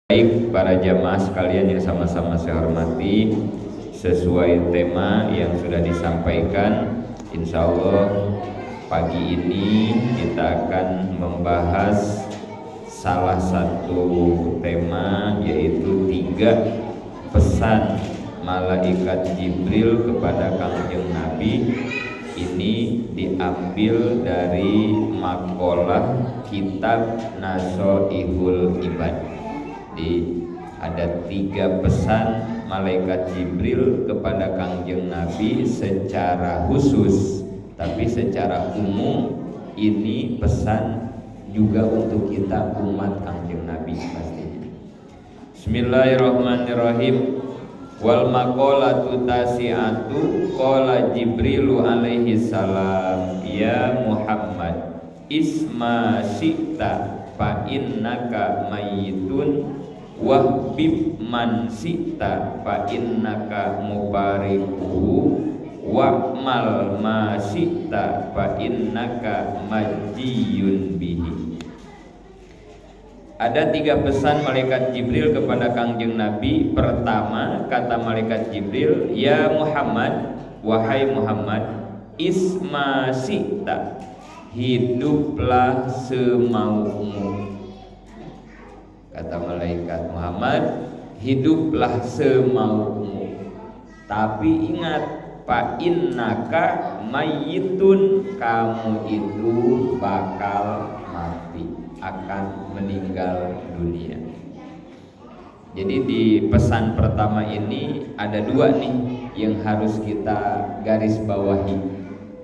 Baik para jamaah sekalian yang sama-sama saya hormati, sesuai tema yang sudah disampaikan, insya Allah pagi ini kita akan membahas salah satu tema, yaitu 3 pesan malaikat Jibril kepada Kangjeng Nabi. Ini diambil dari makalah kitab Nasoihul Ibad. Ada 3 pesan malaikat Jibril kepada Kangjeng Nabi secara khusus, tapi secara umum ini pesan juga untuk kita umat Kangjeng Nabi pastinya. Bismillahirrahmanirrahim. Wal maqalatu tasi'atu qala Jibrilu alaihi salam, ya Muhammad isma syi'ta fa innaka mayyitun wahbib man syi'ta fa innaka mubarikuhu wa'mal ma syi'ta fa innaka majiyun bihi. Ada 3 pesan malaikat Jibril kepada Kangjeng Nabi. Pertama, kata malaikat Jibril, ya Muhammad, wahai Muhammad, isma syi'ta, hiduplah semaumu. Kata malaikat Muhammad, hiduplah semaumu. Tapi ingat, fa innaka mayyitun, kamu itu bakal mati, akan meninggal dunia. Jadi di pesan pertama ini ada 2 nih yang harus kita garis bawahi.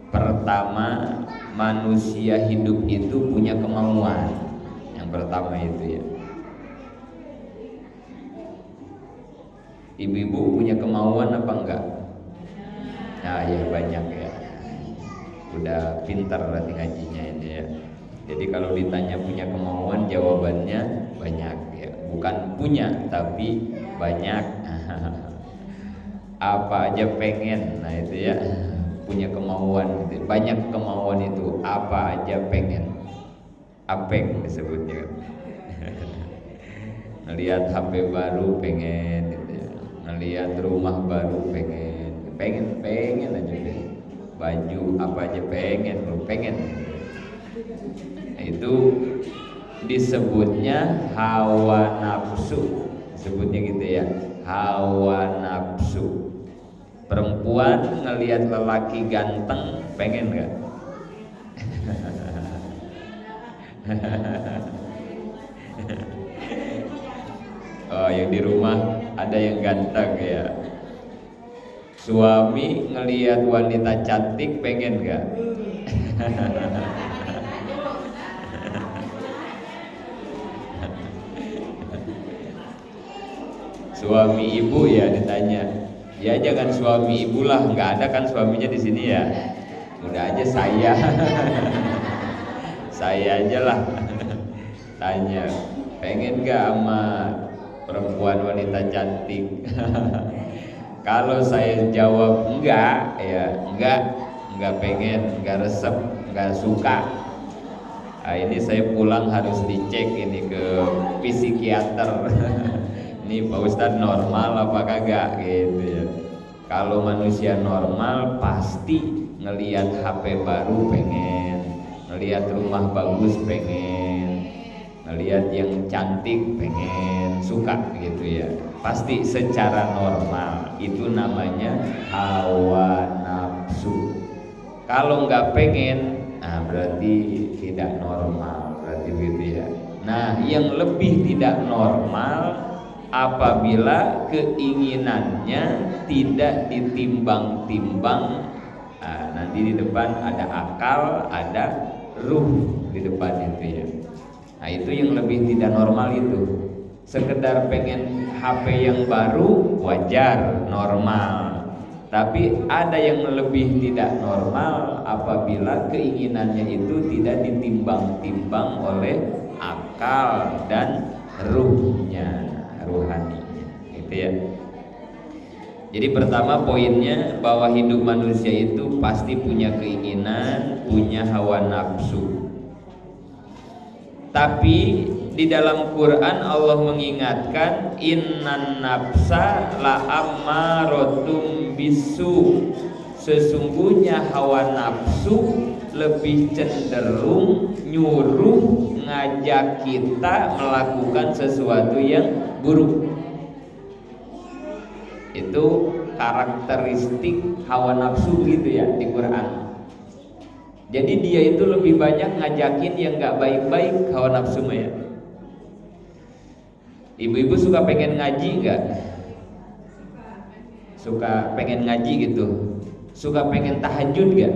Pertama, manusia hidup itu punya kemauan. Yang pertama itu ya. Ibu-ibu punya kemauan apa enggak? Nah ya banyak ya. Udah pintar berarti ngajinya ini ya. Jadi kalau ditanya punya kemauan, jawabannya banyak ya. Bukan punya tapi banyak. Apa aja pengen. Nah itu ya, punya kemauan gitu. Banyak kemauan itu, apa aja pengen. Apeng disebutnya. Ngelihat HP baru pengen gitu ya. Ngelihat rumah baru pengen aja deh. Baju apa aja pengen nah, itu disebutnya hawa nafsu, disebutnya gitu ya, hawa nafsu. Perempuan ngelihat lelaki ganteng pengen nggak? Oh, yang di rumah ada yang ganteng ya. Suami ngelihat wanita cantik pengen nggak? Suami ibu ya ditanya, ya jangan suami ibu lah, nggak ada kan suaminya di sini ya. Udah aja saya, saya aja lah. Tanya, pengen nggak sama perempuan wanita cantik? Kalau saya jawab enggak, ya enggak pengen, enggak resep, enggak suka. Nah, ini saya pulang harus dicek ini ke psikiater. Ini Pak Ustadz normal apa kagak gitu ya. Kalau manusia normal pasti ngelihat HP baru pengen, ngelihat rumah bagus pengen, ngelihat yang cantik pengen, suka gitu ya. Pasti secara normal. Itu namanya hawa nafsu. Kalau nggak pengen, nah berarti tidak normal, berarti gitu ya. Nah, yang lebih tidak normal apabila keinginannya tidak ditimbang-timbang. Nah, nanti di depan ada akal, ada ruh di depan itu ya. Nah, itu yang lebih tidak normal itu. Sekedar pengen HP yang baru wajar, normal. Tapi ada yang lebih tidak normal apabila keinginannya itu tidak ditimbang-timbang oleh akal dan ruhnya, ruhaninya, gitu ya. Jadi pertama poinnya bahwa hidup manusia itu pasti punya keinginan, punya hawa nafsu. Tapi di dalam Quran Allah mengingatkan innan nafsa la ammarotum bisu, sesungguhnya hawa nafsu lebih cenderung nyuruh ngajak kita melakukan sesuatu yang buruk. Itu karakteristik hawa nafsu gitu ya di Quran. Jadi dia itu lebih banyak ngajakin yang gak baik-baik, hawa nafsu ya. Ibu-ibu suka pengen ngaji gak? Suka pengen ngaji gitu? Suka pengen tahajud gak?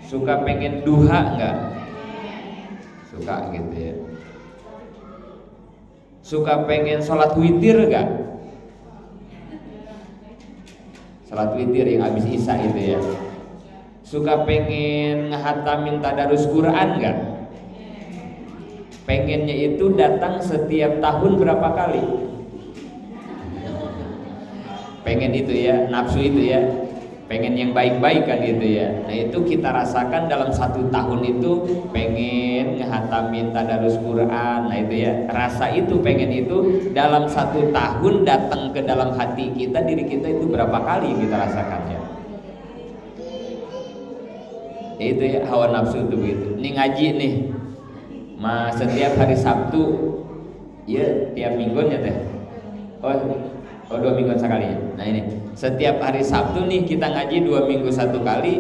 Suka pengen duha gak? Suka gitu ya. Suka pengen sholat witir gak? Sholat witir yang habis isya itu ya. Suka pengen ngehatamin tadarus Quran gak? Pengennya itu datang setiap tahun berapa kali? Pengen itu ya, nafsu itu ya. Pengen yang baik-baik kan gitu ya. Nah itu kita rasakan dalam 1 tahun itu pengen ngehatamin tadarus Quran. Nah itu ya, rasa itu pengen itu dalam 1 tahun datang ke dalam hati kita, diri kita itu berapa kali yang kita rasakan ya. Itu ya hawa nafsu itu begitu. Ini ngaji nih, setiap hari Sabtu, ya tiap minggunya teh. Oh 2 minggu sekali ya. Nah ini setiap hari Sabtu nih kita ngaji 2 minggu 1 kali.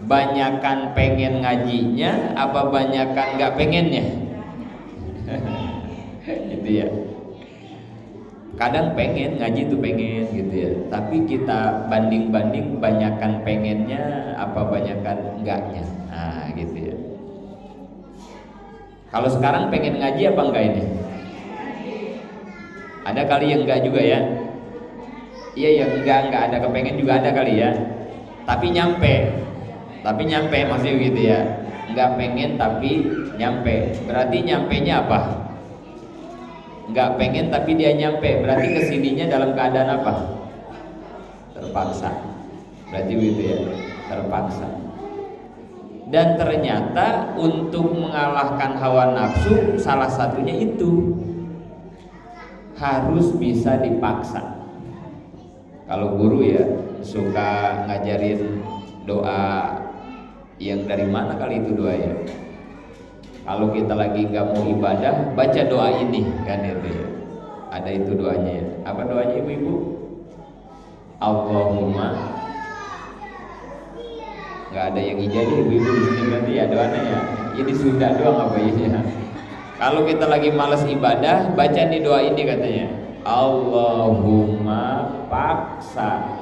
Banyakan pengen ngajinya, apa banyakan nggak pengennya? Gitu ya. Kadang pengen ngaji tuh pengen gitu ya, tapi kita banding-banding banyakan pengennya apa banyakan enggaknya. Nah gitu ya. Kalau sekarang pengen ngaji apa enggak ini? Ada kali yang enggak juga ya. Iya ya, enggak ada kepengen juga ada kali ya. Tapi nyampe maksudnya gitu ya. Enggak pengen tapi nyampe. Berarti nyampenya apa? Nggak pengen tapi dia nyampe, berarti kesininya dalam keadaan apa? Terpaksa. Berarti begitu ya, terpaksa. Dan ternyata untuk mengalahkan hawa nafsu salah satunya itu harus bisa dipaksa. Kalau guru ya suka ngajarin doa yang dari mana kali itu doa ya? Kalau kita lagi nggak mau ibadah, baca doa ini kan itu ya. Ada itu doanya ya. Apa doanya ibu-ibu? Allahumma. Nggak ada yang ijazah ibu-ibu di sini berarti ya doanya ya. Ini sudah doang apa ya? Kalau kita lagi malas ibadah, baca nih doa ini katanya. Allahumma paksa.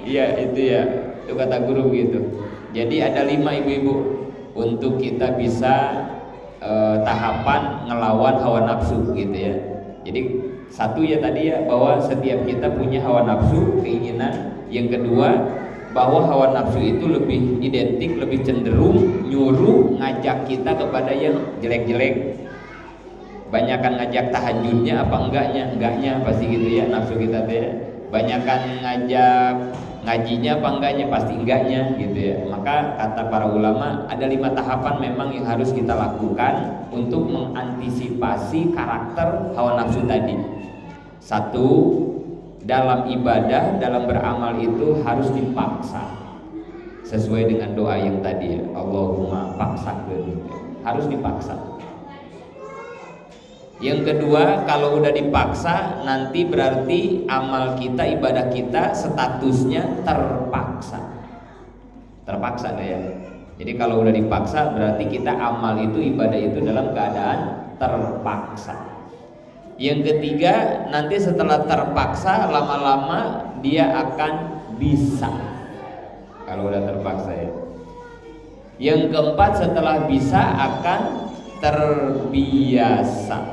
Iya itu ya. Itu kata guru gitu. Jadi ada 5 ibu-ibu untuk kita bisa tahapan ngelawan hawa nafsu gitu ya. Jadi 1 ya tadi ya bahwa setiap kita punya hawa nafsu, keinginan. Yang kedua bahwa hawa nafsu itu lebih identik, lebih cenderung nyuruh ngajak kita kepada yang jelek-jelek. Banyakan ngajak tahajudnya apa enggaknya? Enggaknya pasti gitu ya nafsu kita tuh ya. Banyakan ngajak ngajinya apa enggaknya? Pasti enggaknya gitu ya. Maka kata para ulama ada 5 tahapan memang yang harus kita lakukan untuk mengantisipasi karakter hawa nafsu tadi. 1, dalam ibadah, dalam beramal itu harus dipaksa sesuai dengan doa yang tadi ya. Allahumma paksa gitu. Harus dipaksa. Yang kedua, kalau udah dipaksa nanti berarti amal kita, ibadah kita statusnya terpaksa. Terpaksa deh ya. Jadi kalau udah dipaksa berarti kita amal itu, ibadah itu dalam keadaan terpaksa. Yang ketiga, nanti setelah terpaksa lama-lama dia akan bisa. Kalau udah terpaksa ya. Yang keempat, setelah bisa akan terbiasa.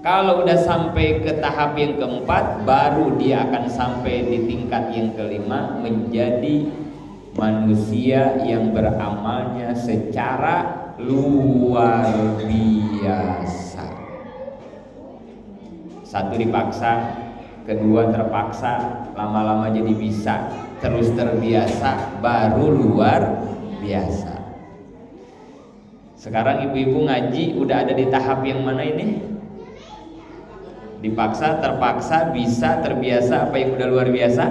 Kalau udah sampai ke tahap yang keempat, baru dia akan sampai di tingkat yang kelima, menjadi manusia yang beramalnya secara luar biasa. 1 dipaksa, kedua terpaksa, lama-lama jadi bisa, terus terbiasa, baru luar biasa. Sekarang ibu-ibu ngaji udah ada di tahap yang mana ini? Dipaksa, terpaksa, bisa, terbiasa, apa yang udah luar biasa?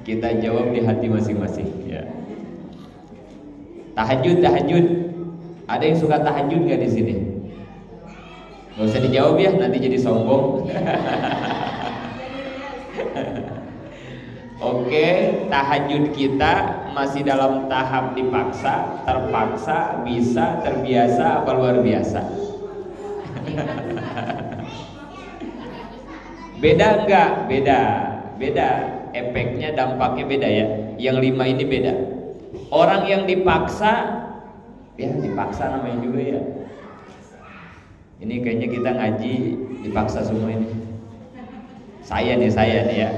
Kita jawab di hati masing-masing ya. Tahajud. Ada yang suka tahajud nggak di sini? Nggak usah dijawab ya, nanti jadi sombong. Oke, tahajud kita masih dalam tahap dipaksa, terpaksa, bisa, terbiasa, apa luar biasa? Beda enggak? Beda. Efeknya, dampaknya beda ya. Yang 5 ini beda. Orang yang dipaksa, ya dipaksa namanya juga ya. Ini kayaknya kita ngaji dipaksa semua ini. Saya nih ya.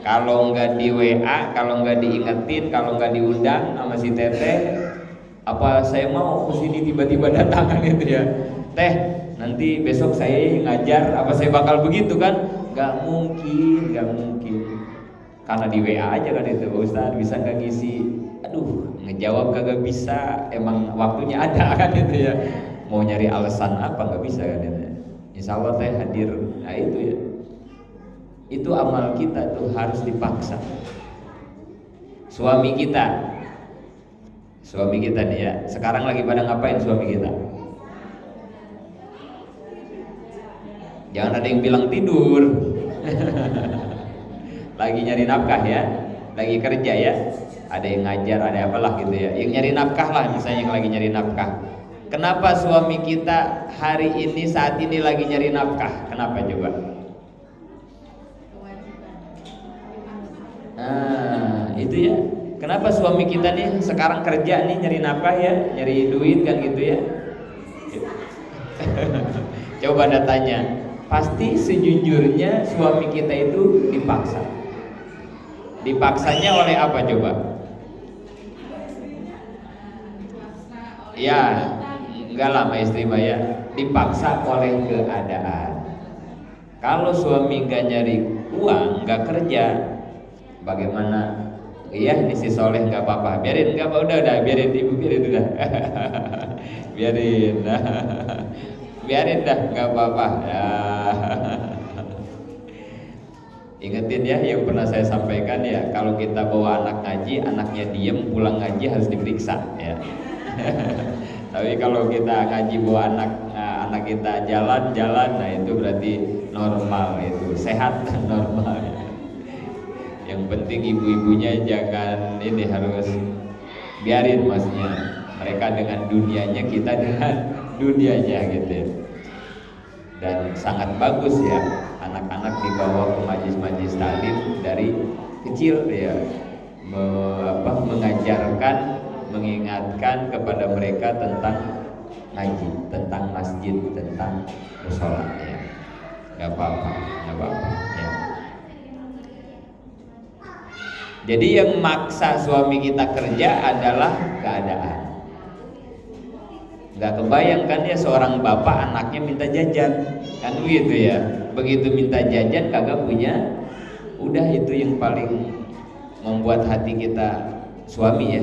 Kalau nggak di WA, kalau nggak diingetin, kalau nggak diundang sama si Teteh, apa saya mau kesini tiba-tiba datangan itu ya. Teh, nanti besok saya ngajar, apa saya bakal begitu kan? Nggak mungkin. Karena di WA aja kan itu, Ustaz bisa nggak ngisi? Aduh, ngejawab kagak bisa. Emang waktunya ada kan itu ya. Mau nyari alasan apa nggak bisa kan itu. Insya Allah teh hadir. Nah itu ya. Itu amal kita tuh harus dipaksa. Suami kita nih ya. Sekarang lagi pada ngapain suami kita? Jangan ada yang bilang tidur. Lagi nyari nafkah ya, lagi kerja ya. Ada yang ngajar, ada apalah gitu ya. Yang nyari nafkah lah, misalnya yang lagi nyari nafkah. Kenapa suami kita hari ini saat ini lagi nyari nafkah? Kenapa coba? Nah, itu ya. Kenapa suami kita nih sekarang kerja nih nyari nafkah ya, nyari duit kan gitu ya. Coba Anda tanya, pasti sejujurnya suami kita itu dipaksa. Dipaksanya oleh apa coba? Ya, enggak lama istri ya. Dipaksa oleh keadaan. Kalau suami gak nyari uang, gak kerja, bagaimana? Iya, ini si soleh nggak apa-apa, biarin nggak apa, udah biarin ibu, biarin udah, biarin dah nggak apa-apa. Ya. Ingetin ya yang pernah saya sampaikan ya, kalau kita bawa anak ngaji, anaknya diem, pulang ngaji harus diperiksa ya. Tapi kalau kita ngaji bawa anak kita jalan, nah itu berarti normal, itu sehat dan normal. Ya. Yang penting ibu-ibunya jangan ini, harus biarin maksudnya, mereka dengan dunianya, kita dengan dunianya gitu. Dan sangat bagus ya anak-anak dibawa ke majlis-majlis taklim dari kecil ya, mengajarkan, mengingatkan kepada mereka tentang ngaji, tentang masjid, tentang mushola ya. Gak apa-apa ya. Jadi yang maksa suami kita kerja adalah keadaan. Gak kebayangkan ya seorang bapak anaknya minta jajan, kan begitu ya. Begitu minta jajan kagak punya, udah itu yang paling membuat hati kita, suami.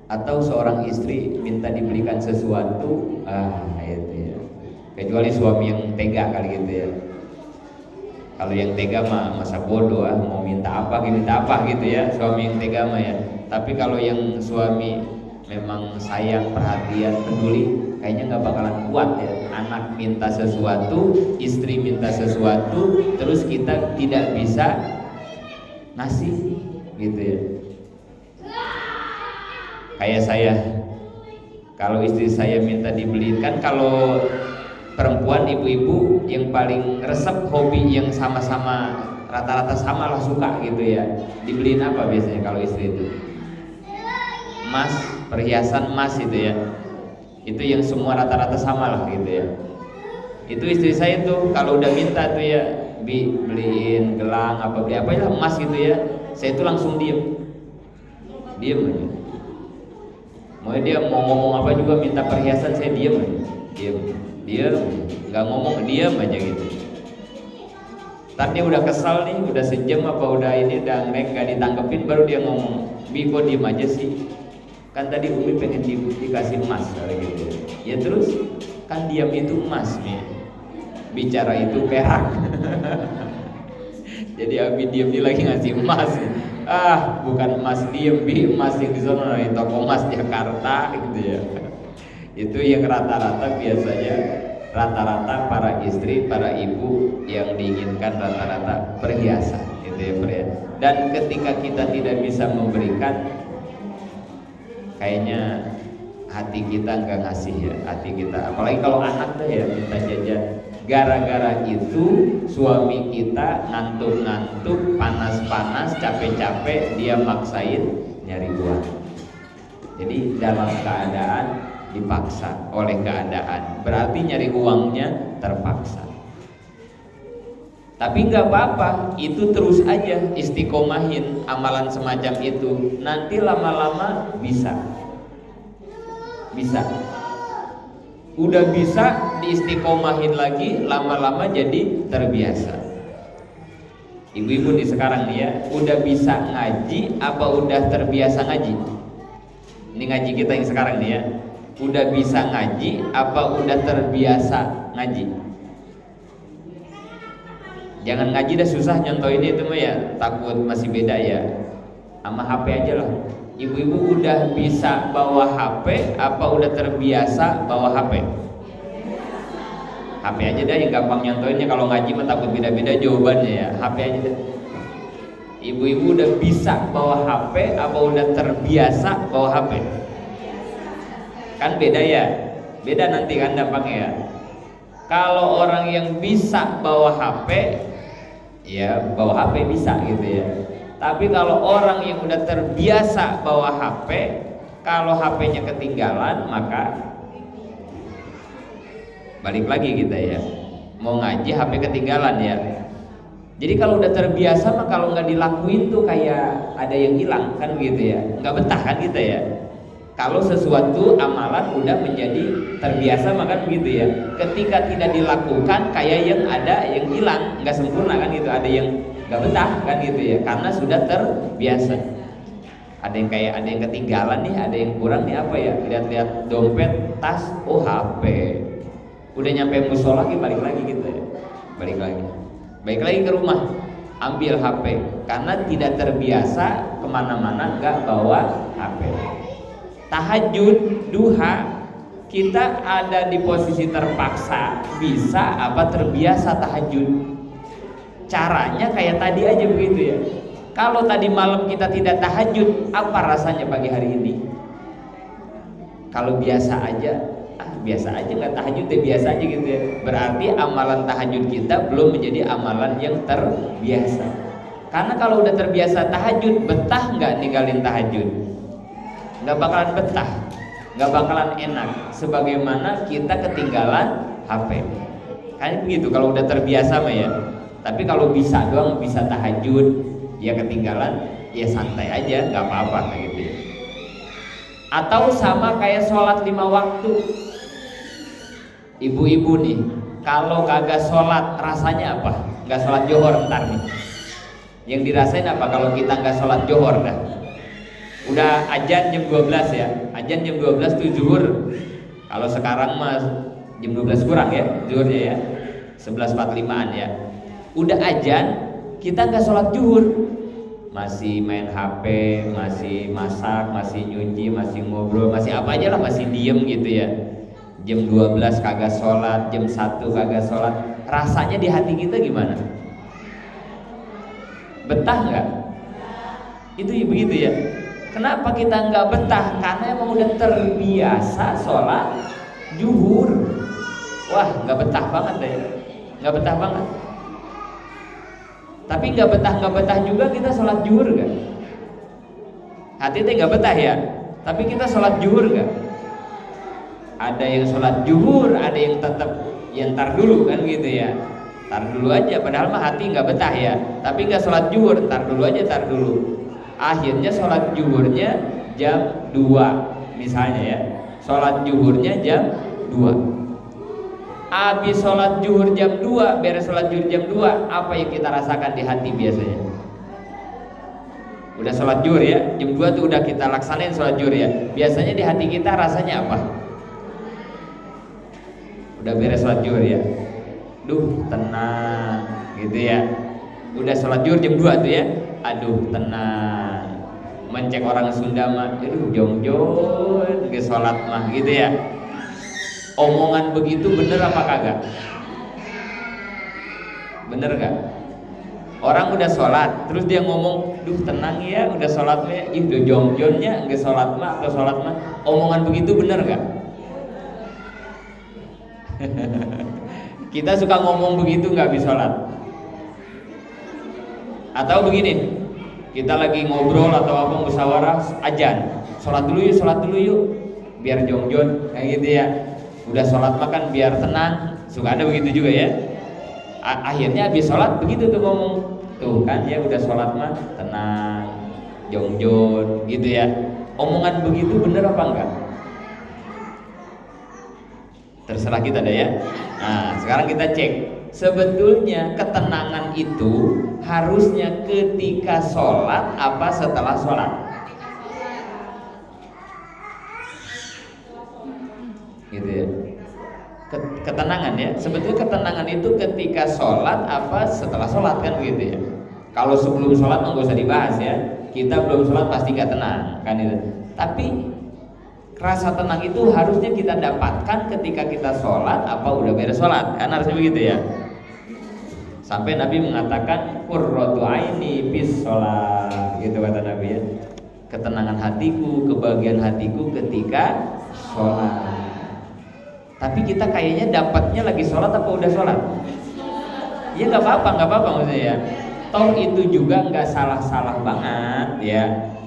Atau seorang istri minta dibelikan sesuatu, itu ya. Kecuali suami yang tega kali gitu ya. Kalau yang tega mah masa bodoh, mau minta apa gitu ya, suami yang tega mah ya. Tapi kalau yang suami memang sayang, perhatian, peduli, kayaknya nggak bakalan kuat ya. Anak minta sesuatu, istri minta sesuatu, terus kita tidak bisa ngasih gitu ya. Kayak saya, kalau istri saya minta dibeliin, kan kalau perempuan, ibu-ibu yang paling resep hobi yang sama-sama, rata-rata sama lah suka gitu ya. Dibeliin apa biasanya kalau istri itu? Emas, perhiasan emas itu ya. Itu yang semua rata-rata sama lah gitu ya. Itu istri saya tuh kalau udah minta tuh ya, beliin gelang apa, beli apa ya emas gitu ya. Saya tuh langsung diem aja. Mau dia mau ngomong apa juga minta perhiasan, saya diem aja. Dia nggak ngomong, diam aja gitu. Tadi udah kesal nih, udah sejam apa udah ini, udah nggak ditanggepin, baru dia ngomong, Bi kok diem aja sih? Kan tadi Umi pengen dikasih emas gitu. Ya terus kan diam itu emas nih, bicara itu perak. Jadi Abi diem dia lagi ngasih emas. Bukan emas diem, emas yang di sana di toko emas Jakarta gitu ya. Itu yang rata-rata biasanya para istri, para ibu yang diinginkan rata-rata perhiasan gitu ya, perhiasan. Dan ketika kita tidak bisa memberikan, kayaknya hati kita nggak ngasih ya, hati kita. Apalagi kalau anak ya minta jajan. Gara-gara itu suami kita ngantuk-ngantuk, panas-panas, capek-capek, dia maksain nyari uang. Jadi dalam keadaan dipaksa oleh keadaan, berarti nyari uangnya terpaksa. Tapi nggak apa-apa, itu terus aja istiqomahin amalan semacam itu. Nanti lama-lama bisa. Udah bisa diistiqomahin lagi, lama-lama jadi terbiasa. Ibu-ibu nih sekarang nih ya, udah bisa ngaji apa udah terbiasa ngaji? Ini ngaji kita yang sekarang nih ya, udah bisa ngaji apa udah terbiasa ngaji? Jangan ngaji dah susah nyontoinnya itu mah ya, takut masih beda ya. Sama HP aja lah. Ibu-ibu udah bisa bawa HP apa udah terbiasa bawa HP? HP aja dah yang gampang nyontoinnya. Kalau ngaji mah takut beda-beda jawabannya ya. HP aja dah. Ibu-ibu udah bisa bawa HP apa udah terbiasa bawa HP? Kan beda ya. Beda nanti kan dampaknya ya. Kalau orang yang bisa bawa HP, ya bawa HP bisa gitu ya. Tapi kalau orang yang udah terbiasa bawa HP, kalau HP-nya ketinggalan maka balik lagi kita ya. Mau ngaji HP ketinggalan ya. Jadi kalau udah terbiasa mah kalau nggak dilakuin tuh kayak ada yang hilang kan gitu ya. Nggak betah kan kita ya. Kalau sesuatu amalan udah menjadi terbiasa maka begitu ya. Ketika tidak dilakukan kayak yang ada yang hilang, nggak sempurna kan gitu. Ada yang nggak betah kan gitu ya, karena sudah terbiasa. Ada yang kayak ada yang ketinggalan nih, ada yang kurang nih apa ya, lihat-lihat dompet, tas, oh HP. Udah nyampe musola lagi balik lagi gitu ya, balik lagi ke rumah, ambil HP karena tidak terbiasa kemana-mana nggak bawa HP. Tahajud, duha, kita ada di posisi terpaksa bisa apa terbiasa tahajud. Caranya kayak tadi aja begitu ya. Kalau tadi malam kita tidak tahajud, apa rasanya pagi hari ini? Kalau biasa aja, biasa aja nggak tahajud deh, biasa aja gitu ya. Berarti amalan tahajud kita belum menjadi amalan yang terbiasa. Karena kalau udah terbiasa tahajud, betah nggak ninggalin tahajud? Nggak bakalan betah, nggak bakalan enak. Sebagaimana kita ketinggalan HP. Kan begitu kalau udah terbiasa mah ya. Tapi kalau bisa doang, bisa tahajud, ya ketinggalan, ya santai aja, nggak apa-apa kayak gitu ya. Atau sama kayak sholat 5 waktu. Ibu-ibu nih, kalau kagak sholat rasanya apa? Nggak sholat johor ntar nih. Yang dirasain apa kalau kita nggak sholat johor dah? Udah azan jam 12 ya, azan jam 12 tuh zuhur. Kalau sekarang mah jam 12 kurang ya, zuhurnya ya, 11.45an ya. Udah azan, kita nggak sholat zuhur, masih main HP, masih masak, masih nyuci, masih ngobrol, masih apa aja lah, masih diem gitu ya. Jam 12 kagak sholat, jam 1 kagak sholat, rasanya di hati kita gimana? Betah nggak? Itu begitu ya. Kenapa kita nggak betah? Karena emang udah terbiasa sholat zuhur. Wah, nggak betah banget deh, nggak betah banget. Tapi nggak betah juga kita sholat zuhur gak? Hati itu nggak betah ya. Tapi kita sholat zuhur gak? Ada yang sholat zuhur, ada yang tetap ya ntar dulu kan gitu ya. Ntar dulu aja. Padahal mah hati nggak betah ya. Tapi nggak sholat zuhur, ntar dulu aja, ntar dulu. Akhirnya sholat zuhurnya jam 2 misalnya ya. Sholat zuhurnya jam 2. Habis sholat zuhur jam 2, beres sholat zuhur jam 2, apa yang kita rasakan di hati biasanya? Udah sholat zuhur ya, jam 2 tuh udah kita laksanain sholat zuhur ya. Biasanya di hati kita rasanya apa? Udah beres sholat zuhur ya, duh tenang gitu ya. Udah sholat zuhur jam 2 tuh ya, aduh tenang. Mencek orang Sunda mah, aduh jong-jong ke sholat mah gitu ya. Omongan begitu bener apa kagak? Bener gak? Orang udah sholat, terus dia ngomong, duh tenang ya, udah sholat mah, udah jong-jongnya nggak sholat mah atau sholat mah. Omongan begitu bener gak? Kita suka ngomong begitu nggak habis sholat. Atau begini, kita lagi ngobrol atau apa musyawarah azan, sholat dulu yuk, biar jong-jong kayak gitu ya. Udah sholat makan biar tenang, suka ada begitu juga ya. Akhirnya habis sholat begitu tuh ngomong, tuh kan ya udah sholat mah tenang, jong-jong gitu ya. Omongan begitu bener apa enggak? Terserah kita deh ya. Nah sekarang kita cek, sebetulnya ketenangan itu harusnya ketika sholat apa setelah sholat? Gitu ya. Ketenangan ya, sebetulnya ketenangan itu ketika sholat apa setelah sholat kan begitu ya. Kalau sebelum sholat nggak usah dibahas ya, kita belum sholat pasti nggak tenang kan itu. Tapi rasa tenang itu harusnya kita dapatkan ketika kita sholat apa udah beres sholat kan, harusnya begitu ya. Sampai Nabi mengatakan qurratu aini bis sholat, gitu kata Nabi ya. Ketenangan hatiku, kebahagiaan hatiku ketika sholat. Tapi kita kayaknya dapatnya lagi sholat apa udah sholat? Ya nggak apa-apa maksudnya ya. Toh itu juga nggak salah-salah banget ya.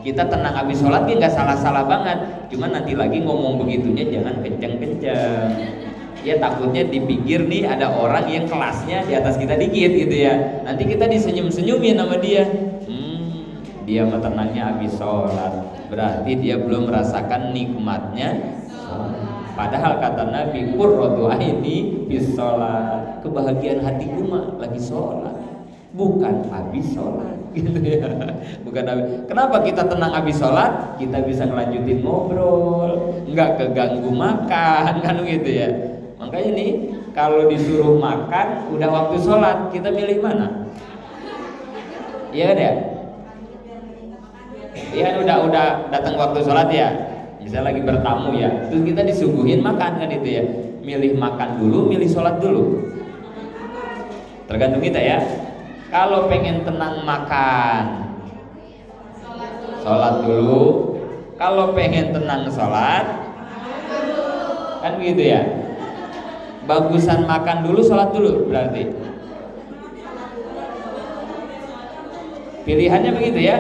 Kita tenang habis sholat ya nggak salah-salah banget. Cuma nanti lagi ngomong begitunya jangan kenceng-kenceng. Ya takutnya dipikir nih ada orang yang kelasnya di atas kita dikit gitu ya. Nanti kita disenyum-senyumin sama dia. Dia mah tenangnya habis sholat. Berarti dia belum merasakan nikmatnya sholat. Padahal kata Nabi, qurratu aini bis sholat, kebahagiaan hatiku mah lagi sholat, bukan habis sholat, gitu ya. Bukan habis. Kenapa kita tenang habis sholat? Kita bisa ngelanjutin ngobrol, nggak keganggu makan, kan gitu ya. Makanya nih, kalau disuruh makan, udah waktu sholat, kita milih mana? Iya kan ya? Iya kan udah datang waktu sholat ya. Misalnya lagi bertamu ya, terus kita disuguhin makan kan itu ya. Milih makan dulu, milih sholat dulu. Tergantung kita ya. Kalau pengen tenang makan, sholat dulu. Kalau pengen tenang sholat, kan gitu ya. Bagusan makan dulu, sholat dulu berarti. Pilihannya begitu ya.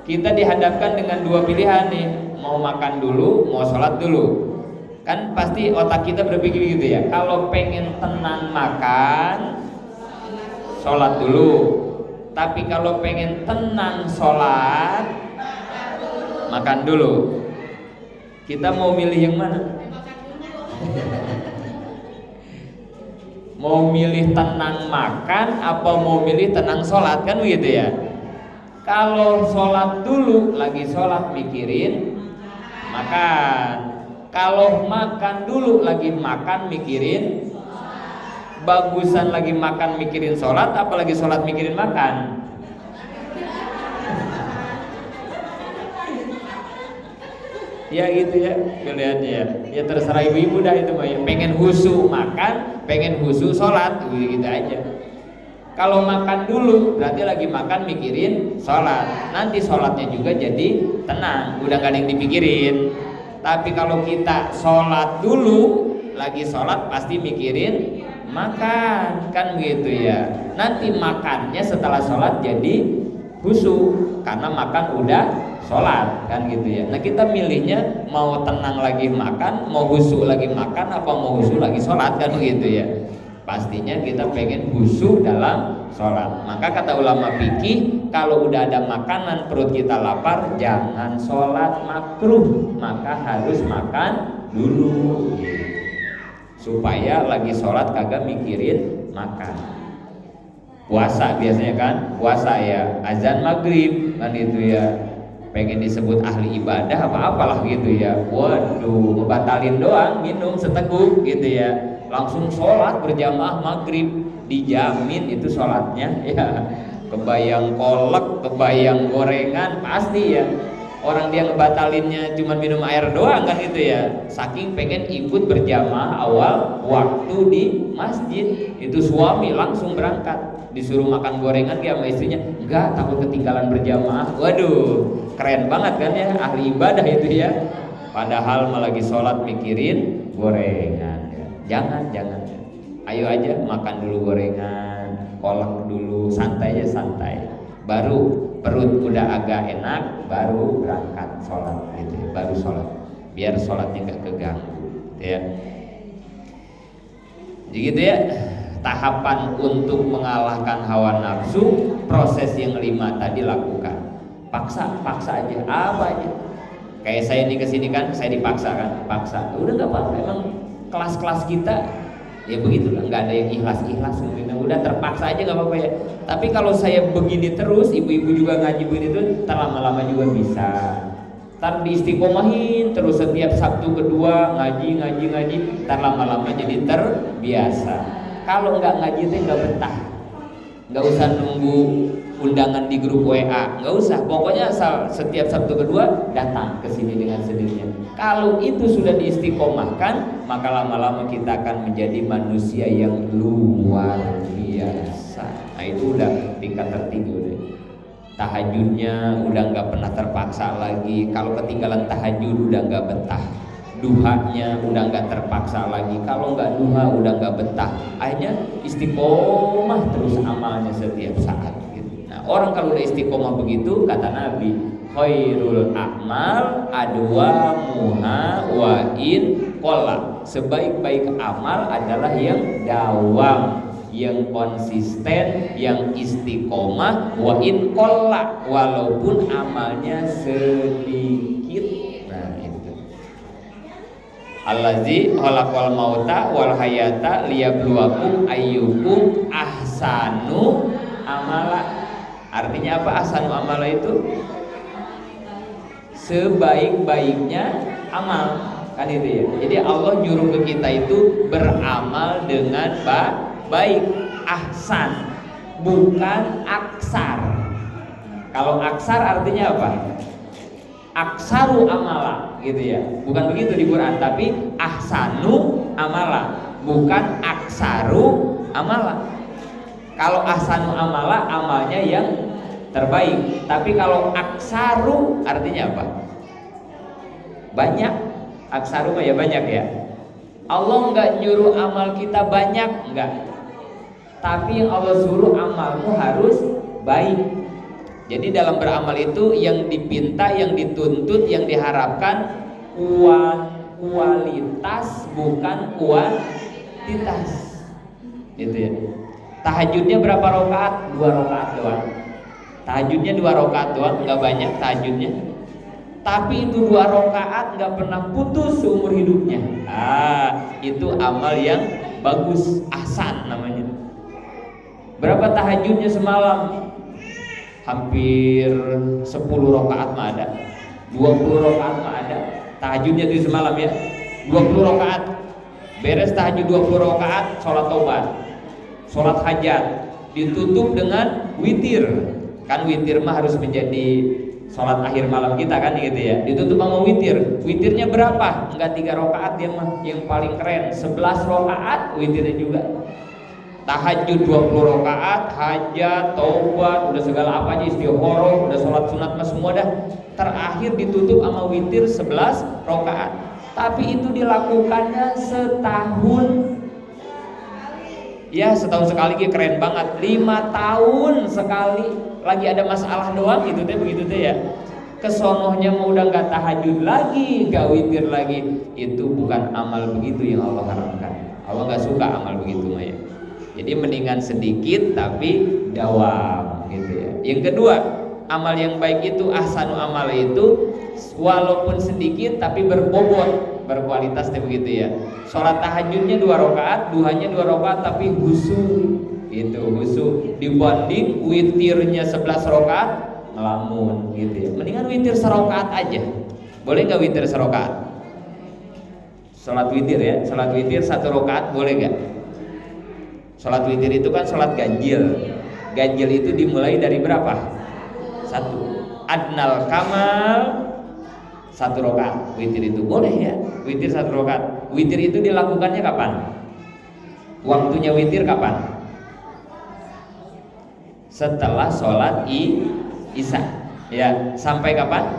Kita dihadapkan dengan dua pilihan nih. Mau makan dulu, mau sholat dulu. Kan pasti otak kita berpikir gitu ya. Kalau pengen tenang makan, sholat dulu. Tapi kalau pengen tenang sholat, makan dulu. Kita mau milih yang mana? Mau milih tenang makan apa mau milih tenang sholat, kan begitu ya. Kalau sholat dulu, lagi sholat mikirin makan. Kalau makan dulu lagi makan mikirin, bagusan lagi makan mikirin sholat, apalagi sholat mikirin makan. Ya gitu ya pilihannya ya. Ya terserah ibu-ibu dah itu mah ya. Pengen husu makan, pengen husu sholat, gitu aja. Kalau makan dulu berarti lagi makan mikirin sholat. Nanti sholatnya juga jadi tenang, udah gak ada yang dipikirin. Tapi kalau kita sholat dulu, lagi sholat pasti mikirin makan, kan gitu ya. Nanti makannya setelah sholat jadi khusyuk karena makan udah sholat, kan gitu ya. Nah kita milihnya mau tenang lagi makan, mau khusyuk lagi makan, apa mau khusyuk lagi sholat, kan gitu ya. Pastinya kita pengen khusyuk dalam sholat. Maka kata ulama fikih, kalau udah ada makanan perut kita lapar, jangan sholat makruh, maka harus makan dulu supaya lagi sholat kagak mikirin makan. Puasa biasanya kan, puasa ya azan maghrib kan itu ya, pengen disebut ahli ibadah apa-apalah gitu ya. Waduh, ngebatalin doang minum seteguk gitu ya, langsung sholat berjamaah maghrib, dijamin itu sholatnya ya. Kebayang kolak, kebayang gorengan, pasti ya. Orang dia ngebatalinnya cuma minum air doang kan gitu ya, saking pengen ikut berjamaah awal waktu di masjid. Itu suami langsung berangkat, disuruh makan gorengan dia sama istrinya, enggak, takut ketinggalan berjamaah. Waduh, keren banget kan ya, ahli ibadah itu ya. Padahal malah lagi sholat mikirin gorengan ya. Jangan ayo aja makan dulu gorengan, kolak dulu, santai aja, santai, baru perut udah agak enak baru berangkat sholat gitu ya, baru sholat biar sholatnya gak keganggu ya. Jadi gitu ya, tahapan untuk mengalahkan hawa nafsu, proses yang 5 tadi lakukan. Paksa aja, apa aja. Kayak saya ini kesini kan, saya dipaksa kan, paksa. Udah nggak apa-apa, emang kelas-kelas kita ya begitulah, nggak ada yang ikhlas gitu. Udah terpaksa aja nggak apa-apa ya. Tapi kalau saya begini terus, ibu-ibu juga ngaji begini tuh, ntar lama-lama juga bisa. Ntar diistiqomahin terus setiap Sabtu kedua ngaji, ntar lama-lama jadi terbiasa. Kalau nggak ngaji tuh nggak betah. Nggak usah nunggu undangan di grup WA, nggak usah. Pokoknya setiap Sabtu kedua datang ke sini dengan sendirinya. Kalau itu sudah diistiqomahkan, maka lama-lama kita akan menjadi manusia yang luar biasa. Nah itu udah tingkat tertinggi udah. Tahajudnya udah nggak pernah terpaksa lagi. Kalau ketinggalan tahajud udah nggak betah. Duhanya udah nggak terpaksa lagi. Kalau nggak duha udah nggak betah. Akhirnya istiqomah terus amalnya setiap saat. Orang kalau udah istiqomah begitu, kata Nabi, khairul a'mal adwamuha wa in qalla. Sebaik-baik amal adalah yang dawam, yang konsisten, yang istiqomah, wa in qalla, walaupun amalnya sedikit. Nah itu. Allazi khalaqal mauta wal hayata liyabluwakum ayyukum ahsanu amala. Artinya apa ahsanu amala itu? Sebaik-baiknya amal, kan itu ya. Jadi Allah nyuruh ke kita itu beramal dengan baik, ahsan, bukan aksar. Kalau aksar artinya apa? Aksaru amala gitu ya. Bukan begitu di Quran, tapi ahsanu amala, bukan aksaru amala. Kalau ahsanu amala, amalnya yang terbaik. Tapi kalau aksaru artinya apa? Banyak. Aksaru mah ya banyak ya. Allah nggak nyuruh amal kita banyak, enggak. Tapi yang Allah suruh amalmu harus baik. Jadi dalam beramal itu yang dipinta, yang dituntut, yang diharapkan kualitas bukan kuantitas. Itu ya. Tahajudnya berapa rakaat? 2 rakaat doang. Tahajudnya 2 rakaat doang, nggak banyak tahajudnya. Tapi itu 2 rakaat nggak pernah putus seumur hidupnya. Itu amal yang bagus, ahsan namanya. Berapa tahajudnya semalam? Hampir 10 rakaat mah ada, 20 rakaat mah ada. Tahajudnya itu semalam ya, 20 rakaat. Beres tahajud 20 rakaat, sholat taubat, sholat hajat, ditutup dengan witir. Kan witir mah harus menjadi sholat akhir malam kita kan gitu ya. Ditutup sama witir. Witirnya berapa? Enggak 3 rakaat dia mah, yang paling keren 11 rakaat witirnya juga. Tahajud 20 rakaat, hajat, taubat, udah segala apa aja, istighfar, udah sholat sunat mah semua dah. Terakhir ditutup sama witir 11 rakaat. Tapi itu dilakukannya setahun. Ya setahun sekali, keren banget. 5 tahun sekali. Lagi ada masalah doang gitu deh, begitu deh ya. Kesonohnya mau udah nggak tahajud lagi, nggak witir lagi. Itu bukan amal begitu yang Allah harapkan. Allah nggak suka amal begitu mah ya. Jadi mendingan sedikit tapi dawam gitu ya. Yang kedua, amal yang baik itu ahsanu amal itu walaupun sedikit tapi berbobot, berkualitas deh begitu ya. Sholat tahajudnya 2 rakaat, duhanya 2 rakaat tapi khusyuk. Itu khusyuk dibanding witirnya 11 rakaat ngelamun gitu ya. Mendingan witir serokaat aja. Boleh nggak witir serokaat? Sholat witir ya, sholat witir 1 rakaat boleh nggak? Sholat witir itu kan sholat ganjil. Ganjil itu dimulai dari berapa? 1. Adnal kamal 1 rakaat. Witir itu boleh ya, witir 1 rakaat. Witir itu dilakukannya kapan? Waktunya witir kapan? Setelah sholat isya ya. Sampai kapan?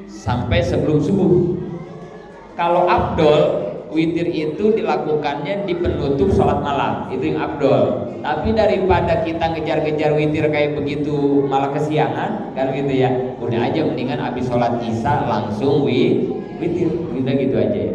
Sampai sebelum subuh. Kalau afdol, witir itu dilakukannya di penutup sholat malam, itu yang afdol. Tapi daripada kita ngejar-ngejar witir kayak begitu malah kesiangan kan gitu ya, udah aja mendingan habis sholat isya langsung witir, udah gitu aja ya.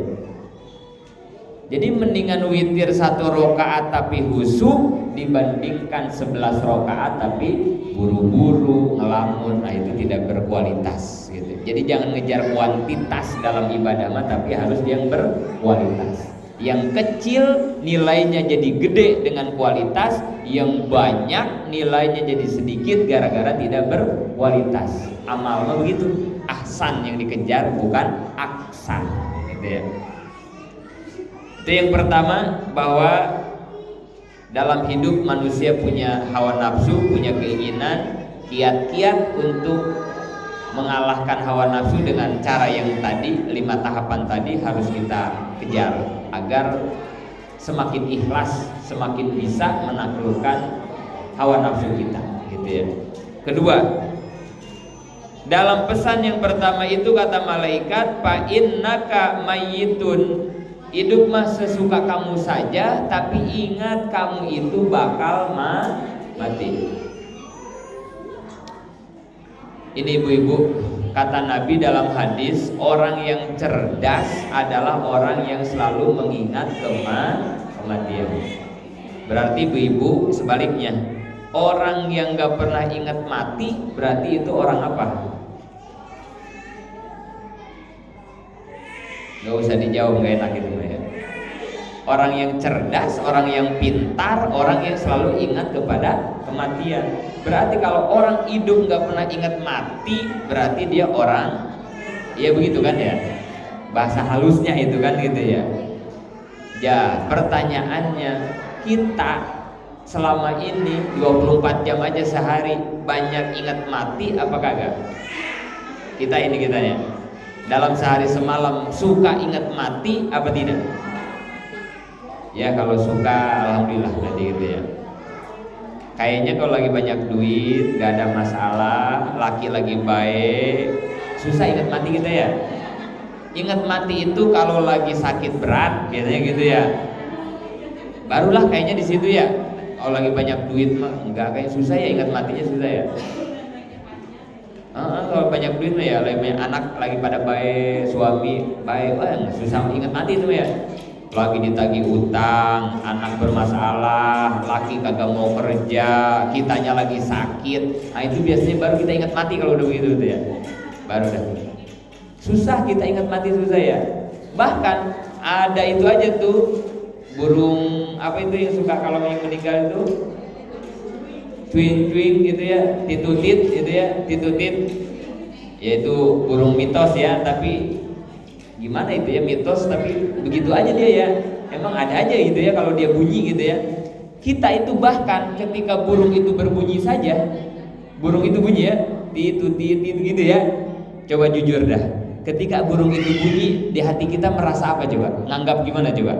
Jadi mendingan witir 1 rakaat tapi khusyuk dibandingkan 11 rakaat tapi buru-buru ngelamun. Nah itu tidak berkualitas gitu. Jadi jangan ngejar kuantitas dalam ibadah mah, tapi harus yang berkualitas. Yang kecil nilainya jadi gede dengan kualitas, yang banyak nilainya jadi sedikit gara-gara tidak berkualitas. Amal mah begitu, ahsan yang dikejar bukan aksan gitu ya. Itu yang pertama, bahwa dalam hidup manusia punya hawa nafsu, punya keinginan, kiat-kiat untuk mengalahkan hawa nafsu dengan cara yang tadi, 5 tahapan tadi harus kita kejar agar semakin ikhlas, semakin bisa menaklukkan hawa nafsu kita gitu ya. Kedua, dalam pesan yang pertama itu kata malaikat, fa innaka mayyitun, hidup mah sesuka kamu saja, tapi ingat kamu itu bakal mati. Ini ibu-ibu, kata Nabi dalam hadis, orang yang cerdas adalah orang yang selalu mengingat kematian. Berarti ibu-ibu sebaliknya, orang yang gak pernah ingat mati berarti itu orang apa? Gak usah dijawab, gak enak itu ya. Orang yang cerdas, orang yang pintar, orang yang selalu ingat kepada kematian. Berarti kalau orang hidup gak pernah ingat mati, berarti dia orang, ya begitu kan ya, bahasa halusnya itu kan gitu ya. Ya pertanyaannya, kita selama ini 24 jam aja sehari banyak ingat mati apa kagak? Kita ini kitanya dalam sehari semalam suka ingat mati apa tidak? Ya kalau suka alhamdulillah berarti gitu ya. Kayaknya kalau lagi banyak duit, gak ada masalah, laki lagi baik, susah ingat mati gitu ya. Ingat mati itu kalau lagi sakit berat biasanya gitu ya. Barulah kayaknya di situ ya. Kalau lagi banyak duit mah enggak, kayak susah ya ingat matinya, susah ya. Kalau banyak duit mah ya, anak lagi pada baik, suami baik, susah ingat mati itu ya. Lagi ditagih utang, anak bermasalah, laki kagak mau kerja, kitanya lagi sakit. Nah itu biasanya baru kita ingat mati kalau udah begitu tuh ya. Baru dah. Susah kita ingat mati, susah ya. Bahkan ada itu aja tuh burung apa itu yang suka kalau yang meninggal itu cuing-cuing gitu ya, titutit gitu ya, titutit. Yaitu burung mitos ya, tapi gimana itu ya, mitos tapi begitu aja dia ya. Emang ada aja gitu ya kalau dia bunyi gitu ya. Kita itu bahkan ketika burung itu berbunyi saja, burung itu bunyi ya, titutit gitu ya. Coba jujur dah, ketika burung itu bunyi di hati kita merasa apa coba? Nganggap gimana coba?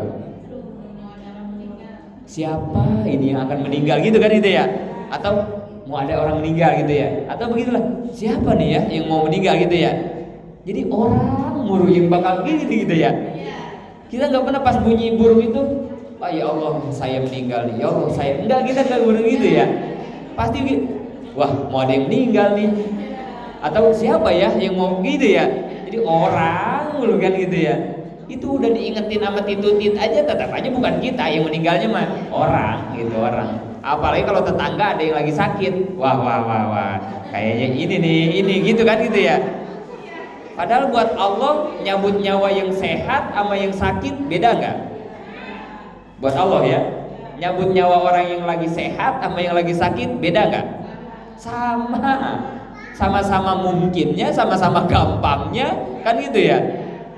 Siapa ini yang akan meninggal gitu kan itu ya? Atau mau ada orang meninggal gitu ya? Atau begitulah, siapa nih ya yang mau meninggal gitu ya? Jadi orang muru yang bakal gitu ya. Kita nggak pernah pas bunyi burung itu, oh ya Allah saya meninggal nih, ya Allah saya enggak, kita nggak burung gitu ya. Pasti wah mau ada yang meninggal nih. Atau siapa ya yang mau gitu ya. Jadi orang mulu kan gitu ya. Itu udah diingetin sama titutit aja tetap aja bukan kita yang meninggalnya mah orang gitu, orang. Apalagi kalau tetangga ada yang lagi sakit, wah kayaknya ini gitu kan gitu ya. Padahal buat Allah nyabut nyawa yang sehat sama yang sakit beda nggak? Buat Allah ya, nyabut nyawa orang yang lagi sehat sama yang lagi sakit beda nggak? sama-sama mungkinnya, sama-sama gampangnya, kan gitu ya.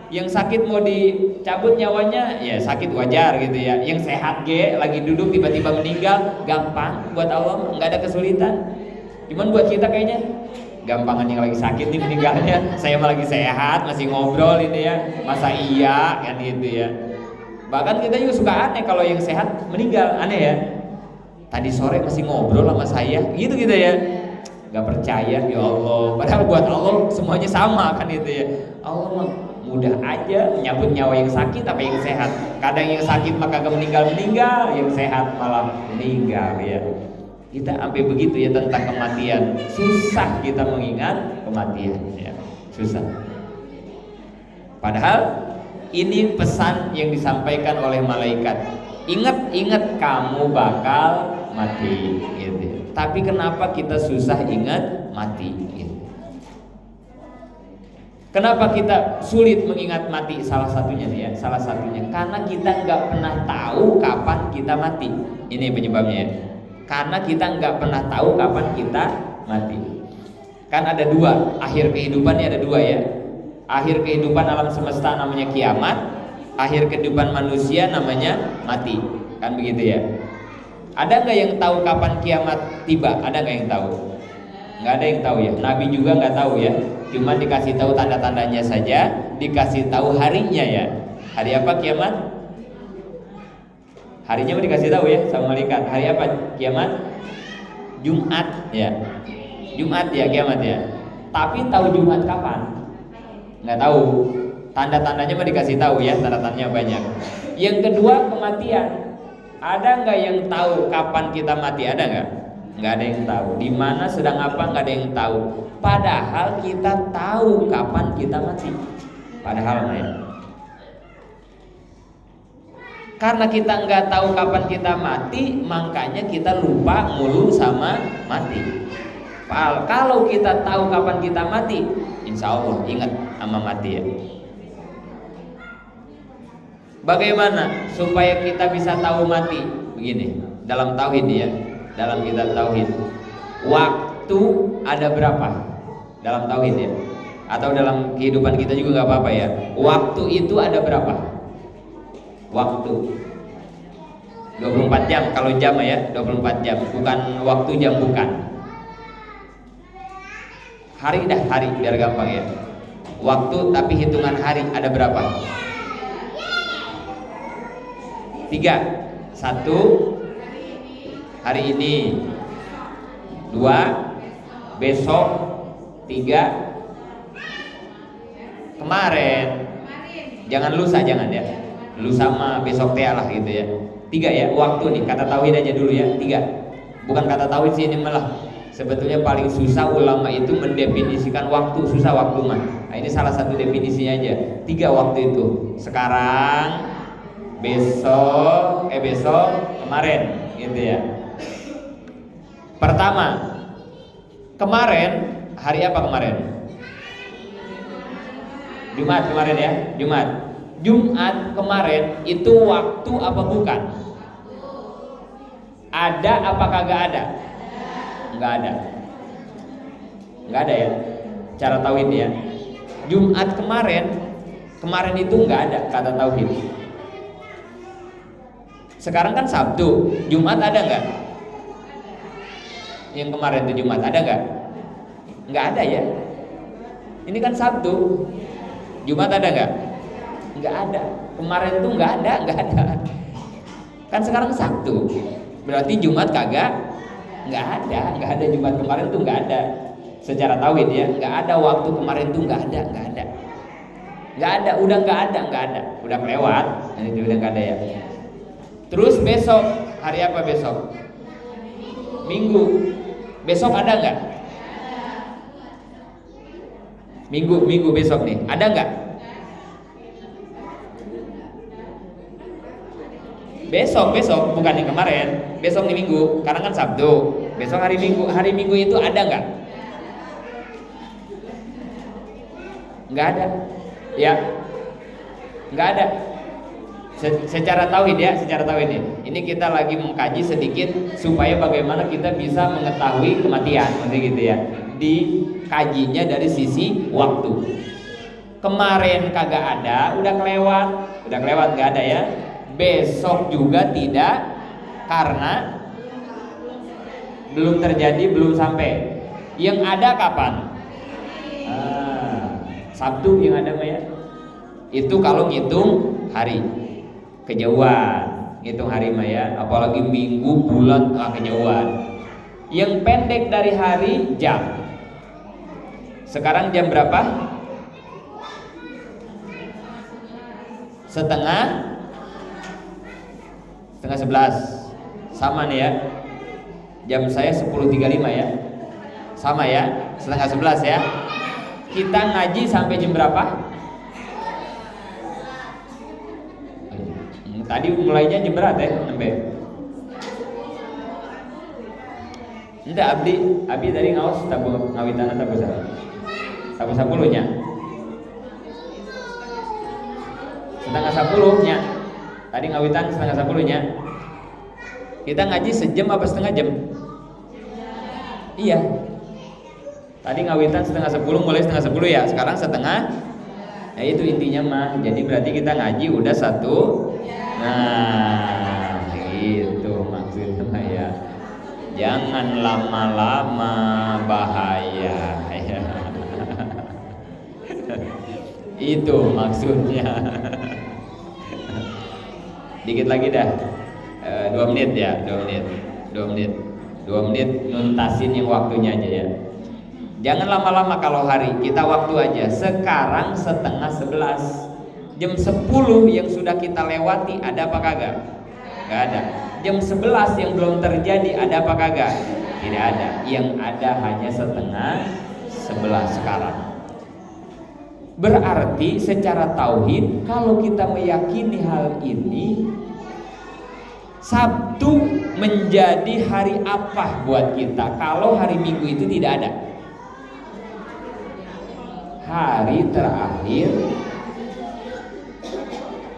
Yang sakit mau dicabut nyawanya, ya sakit wajar gitu ya. Yang sehat lagi duduk tiba-tiba meninggal, gampang buat Allah, nggak ada kesulitan. Cuman buat kita kayaknya gampangan yang lagi sakit nih meninggalnya, saya mah lagi sehat, masih ngobrol ini ya, masa iya kan gitu ya. Bahkan kita juga suka aneh kalau yang sehat meninggal, aneh ya. Tadi sore masih ngobrol sama saya, gitu ya. Gak percaya ya Allah. Padahal buat Allah semuanya sama kan itu ya. Allah mah mudah aja menyambut nyawa yang sakit apa yang sehat. Kadang yang sakit maka gak meninggal, yang sehat malah meninggal ya. Kita sampai begitu ya tentang kematian. Susah kita mengingat kematian ya. Susah. Padahal ini pesan yang disampaikan oleh malaikat. Ingat kamu bakal mati gitu. Tapi kenapa kita susah ingat mati gitu. Kenapa kita sulit mengingat mati? Salah satunya nih ya, salah satunya karena kita nggak pernah tahu kapan kita mati. Ini penyebabnya ya. Karena kita nggak pernah tahu kapan kita mati. Kan ada dua, akhir kehidupannya ada dua ya. Akhir kehidupan alam semesta namanya kiamat, akhir kehidupan manusia namanya mati. Kan begitu ya. Ada nggak yang tahu kapan kiamat tiba? Ada nggak yang tahu? Nggak ada yang tahu ya. Nabi juga nggak tahu ya. Cuma dikasih tahu tanda-tandanya saja, dikasih tahu harinya ya. Hari apa kiamat? Harinya mau dikasih tahu ya sama malaikat. Hari apa kiamat? Jumat ya. Jumat ya kiamat ya. Tapi tahu Jumat kapan? Nggak tahu. Tanda-tandanya mah dikasih tahu ya, tanda-tandanya banyak. Yang kedua kematian. Ada nggak yang tahu kapan kita mati? Ada nggak? Nggak ada yang tahu. Di mana sedang apa? Nggak ada yang tahu. Padahal kita tahu kapan kita mati. Padahal ya. Karena kita nggak tahu kapan kita mati, makanya kita lupa mulu sama mati. Kalau kita tahu kapan kita mati, insya Allah ingat sama mati ya. Bagaimana supaya kita bisa tahu mati? Begini, dalam tauhid ya, dalam kitab tauhid. Waktu ada berapa? Dalam tauhid ya. Atau dalam kehidupan kita juga nggak apa-apa ya. Waktu itu ada berapa? Waktu 24 jam kalau jam ya, 24 jam, bukan waktu jam, bukan. Hari dah, hari biar gampang ya. Waktu tapi hitungan hari ada berapa? 3. 1 hari ini, 2 besok, 3 kemarin. Jangan lusa, jangan ya. Lusa sama besok teh lah gitu ya. 3 ya, waktu nih, kata tauhid aja dulu ya. 3. Bukan kata tauhid sih ini malah. Sebetulnya paling susah ulama itu mendefinisikan waktu, susah waktu mah. Nah, ini salah satu definisinya aja. 3 waktu itu. Sekarang, besok, kemarin, gitu ya. Pertama, kemarin, hari apa kemarin? Jumat kemarin ya, Jumat. Jumat kemarin itu waktu apa bukan? Ada apa kagak ada? Nggak ada. Nggak ada ya. Cara tauhid ya. Jumat kemarin itu nggak ada kata tauhid. Sekarang kan Sabtu, Jumat ada nggak? Yang kemarin itu Jumat ada nggak? Nggak ada ya. Ini kan Sabtu, Jumat ada nggak? Nggak ada. Kemarin tuh nggak ada. Kan sekarang Sabtu, berarti Jumat kagak? Nggak ada Jumat kemarin tuh nggak ada. Secara tauhid ya, nggak ada waktu kemarin tuh nggak ada. Udah nggak ada, udah kelewat. Ini udah nggak ada ya. Terus besok, hari apa besok? Minggu. Besok ada nggak? Minggu besok nih, ada nggak? Besok bukan yang kemarin. Besok nih Minggu, karena kan Sabtu. Besok hari Minggu. Hari Minggu itu ada nggak? Nggak ada. Ya, nggak ada. Secara tauhid ya, secara tauhid ini kita lagi mengkaji sedikit supaya bagaimana kita bisa mengetahui kematian, gitu ya. Dikajinya dari sisi waktu. Kemarin kagak ada, udah kelewat nggak ada ya. Besok juga tidak, karena belum terjadi, belum sampai. Yang ada kapan? Sabtu yang ada Maya. Itu kalau ngitung hari. Kejauhan ngitung hari Maya, apalagi minggu, bulan, kejauhan. Yang pendek dari hari jam. Sekarang jam berapa? Setengah 11. Sama nih ya. Jam saya 10.35 ya. Sama ya, setengah 11 ya. Kita ngaji sampai jam berapa? Tadi mulainya jam berapa ya? Sampai. Enggak, Abdi tadi ngawas tabu ngawitan tabu sabu 10-nya. Setengah 10-nya. Tadi ngawitan setengah 10-nya. Kita ngaji sejam apa setengah jam? Iya. Tadi ngawitan setengah 10, mulai setengah 10 ya. Sekarang setengah. Ya itu intinya mah. Jadi berarti kita ngaji udah 1. Nah, gitu maksudnya ya. Jangan lama-lama, bahaya ya. Itu maksudnya. Dikit lagi dah. 2 menit ya, 2 menit nuntasin yang waktunya aja ya. Jangan lama-lama kalau hari, kita waktu aja. Sekarang setengah 11. Jam 10 yang sudah kita lewati ada apa kagak? Gak ada. Jam 11 yang belum terjadi ada apa kagak? Tidak ada. Yang ada hanya setengah 11 sekarang. Berarti secara tauhid, kalau kita meyakini hal ini, Sabtu menjadi hari apa buat kita kalau hari Minggu itu tidak ada? Hari terakhir.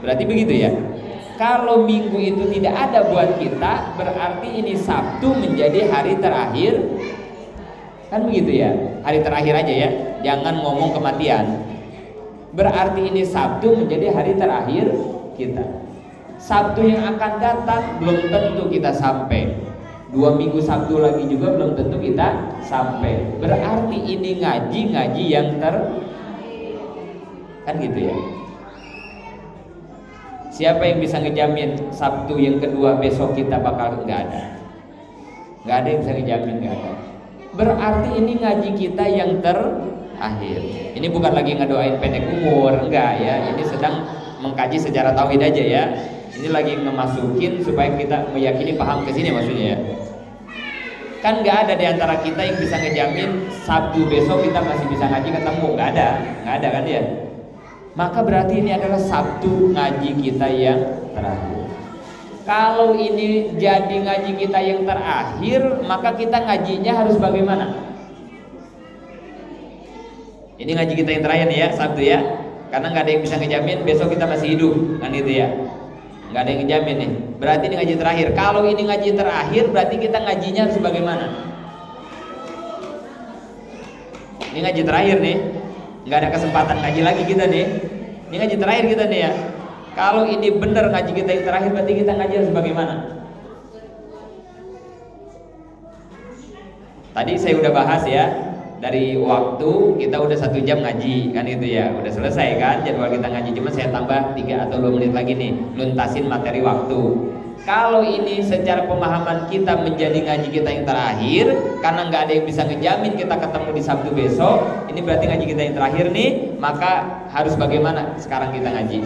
Berarti begitu ya. Kalau Minggu itu tidak ada buat kita, berarti ini Sabtu menjadi hari terakhir. Kan begitu ya. Hari terakhir aja ya. Jangan ngomong kematian. Berarti ini Sabtu menjadi hari terakhir kita. Sabtu yang akan datang belum tentu kita sampai. 2 minggu Sabtu lagi juga belum tentu kita sampai. Berarti ini ngaji yang kan gitu ya. Siapa yang bisa ngejamin Sabtu yang kedua besok kita bakal nggak ada? Nggak ada yang bisa ngejamin, nggak ada. Berarti ini ngaji kita yang terakhir. Ini bukan lagi ngedoain pendek umur, enggak ya. Ini sedang mengkaji secara tauhid aja ya. Ini lagi ngemasukin supaya kita meyakini, paham ke sini maksudnya ya. Kan nggak ada di antara kita yang bisa ngejamin Sabtu besok kita masih bisa ngaji ketemu, nggak ada kan ya. Maka berarti ini adalah Sabtu ngaji kita yang terakhir. Kalau ini jadi ngaji kita yang terakhir, maka kita ngajinya harus bagaimana? Ini ngaji kita yang terakhir nih ya, Sabtu ya. Karena nggak ada yang bisa ngejamin besok kita masih hidup, kan itu ya. Nggak ada yang ngejamin nih. Berarti ini ngaji terakhir. Kalau ini ngaji terakhir, berarti kita ngajinya harus bagaimana? Ini ngaji terakhir nih. Nggak ada kesempatan ngaji lagi kita nih. Ini ngaji terakhir kita nih ya. Kalau ini benar ngaji kita yang terakhir, berarti kita ngaji harus bagaimana? Tadi saya udah bahas ya. Dari waktu kita udah 1 jam ngaji kan itu ya, udah selesai kan jadwal kita ngaji. Cuma saya tambah 3 atau 2 menit lagi nih, nuntasin materi waktu. Kalau ini secara pemahaman kita menjadi ngaji kita yang terakhir, karena nggak ada yang bisa ngejamin kita ketemu di Sabtu besok, ini berarti ngaji kita yang terakhir nih. Maka harus bagaimana sekarang kita ngaji?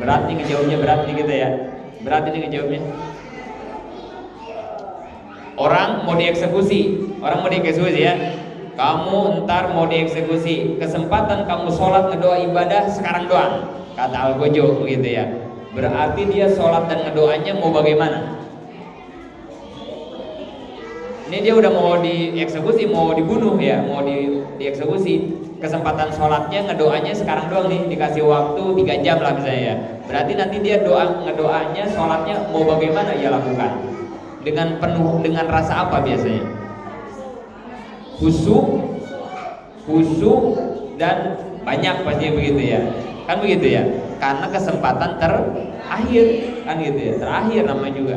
Berat nih ngejawabnya, berat nih kita ya. Berat ini ngejawabnya. Orang mau dieksekusi ya. Kamu ntar mau dieksekusi, kesempatan kamu sholat ngedoa ibadah sekarang doang, kata Al-Gojo begitu ya. Berarti dia sholat dan ngedoanya mau bagaimana? Ini dia udah mau dieksekusi, mau dibunuh ya, mau dieksekusi. Kesempatan sholatnya, ngedoanya sekarang doang nih, dikasih waktu 3 jam lah misalnya ya. Berarti nanti dia ngedoanya, sholatnya mau bagaimana ia lakukan? Dengan penuh, dengan rasa apa biasanya? Khusyuk dan banyak pasti begitu ya. Kan begitu ya? Karena kesempatan terakhir, kan gitu ya. Terakhir namanya juga.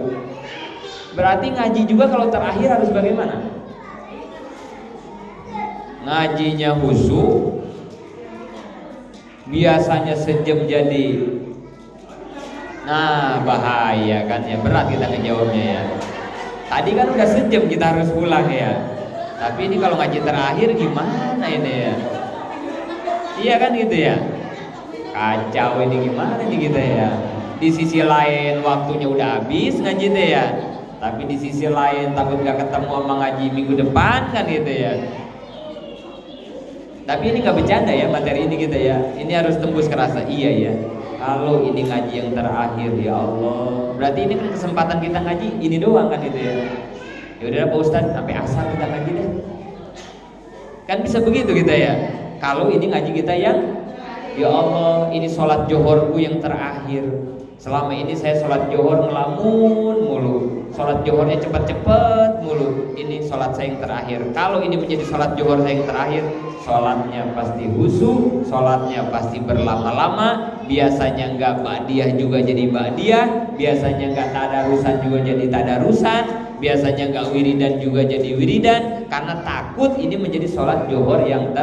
Berarti ngaji juga kalau terakhir harus bagaimana? Ngajinya khusyuk, biasanya sejam jadi. Nah bahaya kan ya, berat kita ngejawabnya ya. Tadi kan udah sejam kita harus pulang ya. Tapi ini kalau ngaji terakhir gimana ini ya? Iya kan gitu ya. Kacau ini gimana nih kita ya. Di sisi lain waktunya udah habis ngaji deh ya. Tapi di sisi lain takut gak ketemu sama ngaji minggu depan kan gitu ya. Tapi ini gak bercanda ya materi ini kita ya. Ini harus tembus ke rasa. Iya ya, kalau ini ngaji yang terakhir ya Allah, berarti ini kan kesempatan kita ngaji ini doang kan gitu ya. Ya udah Pak Ustadz, sampai asar kita ngaji deh. Kan bisa begitu kita ya. Kalau ini ngaji kita yang ya Allah, ini sholat johorku yang terakhir. Selama ini saya sholat johor ngelamun mulu, sholat johornya cepet-cepet mulu. Ini sholat saya yang terakhir. Kalau ini menjadi sholat johor saya yang terakhir, sholatnya pasti khusyuk, sholatnya pasti berlama-lama. Biasanya enggak ba'diyah juga jadi ba'diyah, biasanya enggak tadarusan juga jadi tadarusan, biasanya enggak wiridan juga jadi wiridan. Karena takut ini menjadi sholat johor yang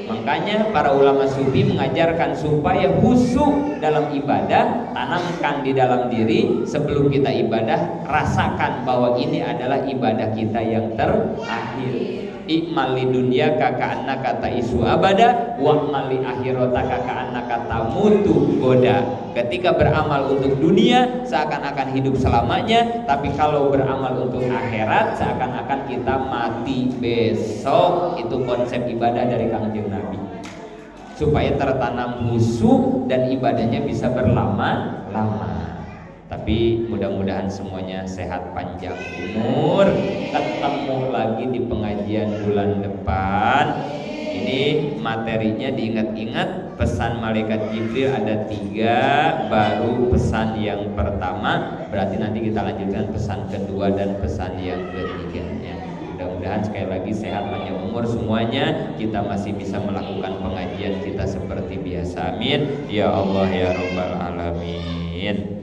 Makanya para ulama sufi mengajarkan supaya khusyuk dalam ibadah, tanamkan di dalam diri sebelum kita ibadah, rasakan bahwa ini adalah ibadah kita yang terakhir. I'mal li dunyaka ka'annaka ta'isu abada wa'mal li akhirataka ka'annaka tamutu goda. Ketika beramal untuk dunia seakan-akan hidup selamanya, tapi kalau beramal untuk akhirat seakan-akan kita mati besok. Itu konsep ibadah dari Kangjeng Nabi, supaya tertanam khusyuk dan ibadahnya bisa berlama-lama. Tapi mudah-mudahan semuanya sehat panjang umur. Ketemu lagi di pengajian bulan depan. Ini materinya diingat-ingat. Pesan malaikat Jibril ada 3, baru pesan yang pertama. Berarti nanti kita lanjutkan pesan kedua dan pesan yang ketiganya. Mudah-mudahan sekali lagi sehat panjang umur semuanya. Kita masih bisa melakukan pengajian kita seperti biasa. Amin ya Allah ya Rabbal Alamin.